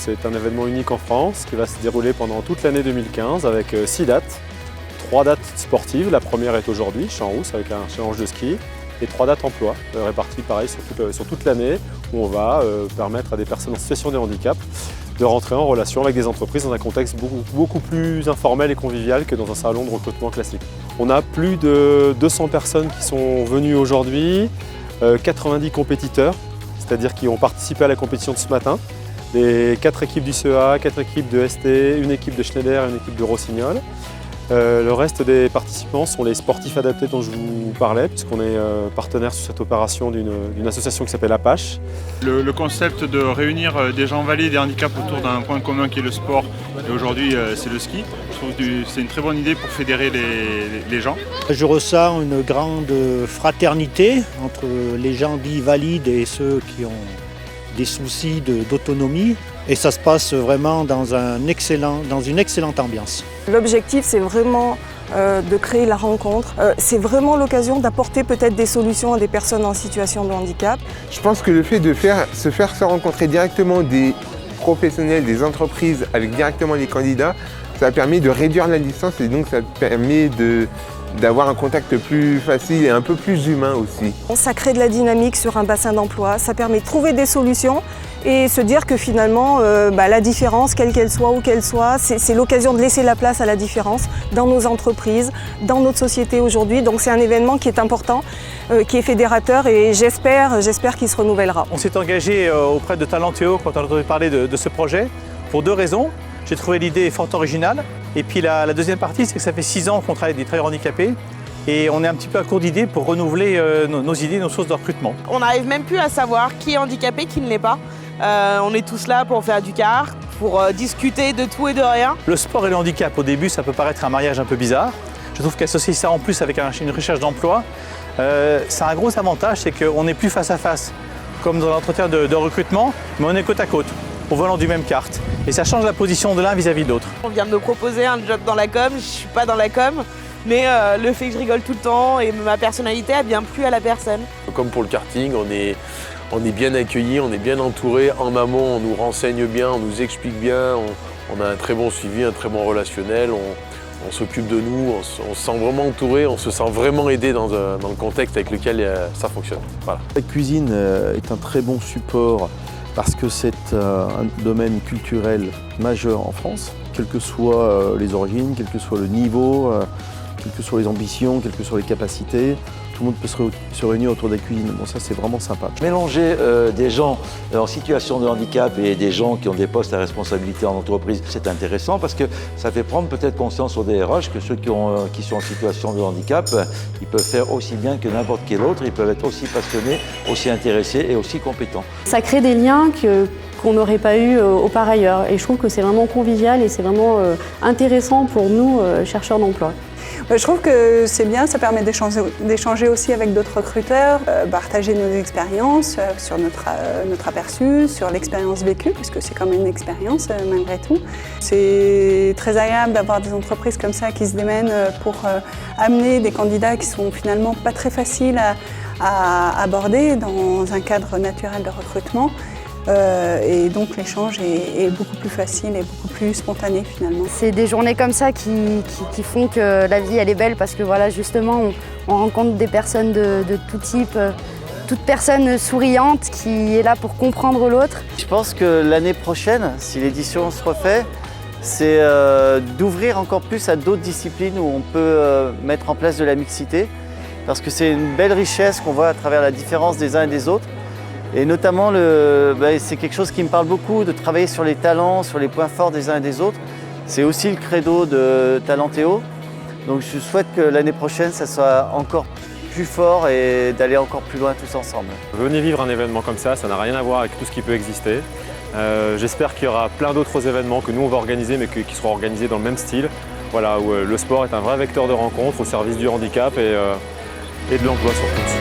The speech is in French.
c'est un événement unique en France qui va se dérouler pendant toute l'année 2015 avec 6 dates. 3 dates sportives, la première est aujourd'hui, Champs-Rousse, avec un challenge de ski, et 3 dates emploi, réparties pareil sur toute l'année, où on va permettre à des personnes en situation de handicap de rentrer en relation avec des entreprises dans un contexte beaucoup plus informel et convivial que dans un salon de recrutement classique. On a plus de 200 personnes qui sont venues aujourd'hui, 90 compétiteurs, c'est-à-dire qui ont participé à la compétition de ce matin. Les 4 équipes du CEA, 4 équipes de ST, une équipe de Schneider et une équipe de Rossignol. Le reste des participants sont les sportifs adaptés dont je vous parlais, puisqu'on est partenaire sur cette opération d'une association qui s'appelle Apache. Le concept de réunir des gens valides et des handicaps autour d'un point commun qui est le sport, et aujourd'hui c'est le ski, je trouve que c'est une très bonne idée pour fédérer les gens. Je ressens une grande fraternité entre les gens dits valides et ceux qui ont des soucis d'autonomie. Et ça se passe vraiment dans une excellente ambiance. L'objectif, c'est vraiment de créer la rencontre. C'est vraiment l'occasion d'apporter peut-être des solutions à des personnes en situation de handicap. Je pense que le fait de se faire rencontrer directement des professionnels, des entreprises avec directement les candidats, ça permet de réduire la distance et donc ça permet d'avoir un contact plus facile et un peu plus humain aussi. Ça crée de la dynamique sur un bassin d'emploi, ça permet de trouver des solutions et se dire que finalement la différence, quelle qu'elle soit, où qu'elle soit, c'est l'occasion de laisser la place à la différence dans nos entreprises, dans notre société aujourd'hui. Donc c'est un événement qui est important, qui est fédérateur et j'espère qu'il se renouvellera. On s'est engagé auprès de Talentéo quand on a entendu parler de ce projet pour 2 raisons. J'ai trouvé l'idée fort originale. Et puis la deuxième partie, c'est que ça fait 6 ans qu'on travaille avec des travailleurs handicapés et on est un petit peu à court d'idées pour renouveler nos idées, nos sources de recrutement. On n'arrive même plus à savoir qui est handicapé, qui ne l'est pas. On est tous là pour faire du kart, pour discuter de tout et de rien. Le sport et le handicap, au début, ça peut paraître un mariage un peu bizarre. Je trouve qu'associer ça en plus avec une recherche d'emploi, ça a un gros avantage, c'est qu'on n'est plus face à face, comme dans l'entretien de recrutement, mais on est côte à côte, au volant du même kart. Et ça change la position de l'un vis-à-vis de l'autre. On vient de me proposer un job dans la com, je ne suis pas dans la com, mais le fait que je rigole tout le temps et ma personnalité a bien plu à la personne. Comme pour le karting, on est bien accueillis, on est bien entouré. En amont, on nous renseigne bien, on nous explique bien, on a un très bon suivi, un très bon relationnel, on s'occupe de nous, on se sent vraiment entouré, on se sent vraiment aidé dans le contexte avec lequel ça fonctionne. Voilà. La cuisine est un très bon support parce que c'est un domaine culturel majeur en France, quelles que soient les origines, quel que soit le niveau, quelles que soient les ambitions, quelles que soient les capacités. Tout le monde peut se réunir autour de la cuisine. Bon, ça, c'est vraiment sympa. Mélanger des gens en situation de handicap et des gens qui ont des postes à responsabilité en entreprise, c'est intéressant parce que ça fait prendre peut-être conscience aux DRH que ceux qui sont en situation de handicap, ils peuvent faire aussi bien que n'importe quel autre, ils peuvent être aussi passionnés, aussi intéressés et aussi compétents. Ça crée des liens qu'on n'aurait pas eu auparavant. Et je trouve que c'est vraiment convivial et c'est vraiment intéressant pour nous, chercheurs d'emploi. Je trouve que c'est bien, ça permet d'échanger aussi avec d'autres recruteurs, partager nos expériences sur notre aperçu, sur l'expérience vécue, parce que c'est quand même une expérience malgré tout. C'est très agréable d'avoir des entreprises comme ça qui se démènent pour amener des candidats qui sont finalement pas très faciles à aborder dans un cadre naturel de recrutement. Et donc l'échange est beaucoup plus facile et beaucoup plus spontané finalement. C'est des journées comme ça qui font que la vie elle est belle parce que voilà justement on rencontre des personnes de tout type, toute personne souriante qui est là pour comprendre l'autre. Je pense que l'année prochaine, si l'édition se refait, c'est d'ouvrir encore plus à d'autres disciplines où on peut mettre en place de la mixité parce que c'est une belle richesse qu'on voit à travers la différence des uns et des autres. Et notamment, c'est quelque chose qui me parle beaucoup, de travailler sur les talents, sur les points forts des uns et des autres. C'est aussi le credo de Talentéo. Donc je souhaite que l'année prochaine, ça soit encore plus fort et d'aller encore plus loin tous ensemble. Venez vivre un événement comme ça n'a rien à voir avec tout ce qui peut exister. J'espère qu'il y aura plein d'autres événements que nous on va organiser, mais qui seront organisés dans le même style. Voilà, où le sport est un vrai vecteur de rencontre au service du handicap et de l'emploi surtout.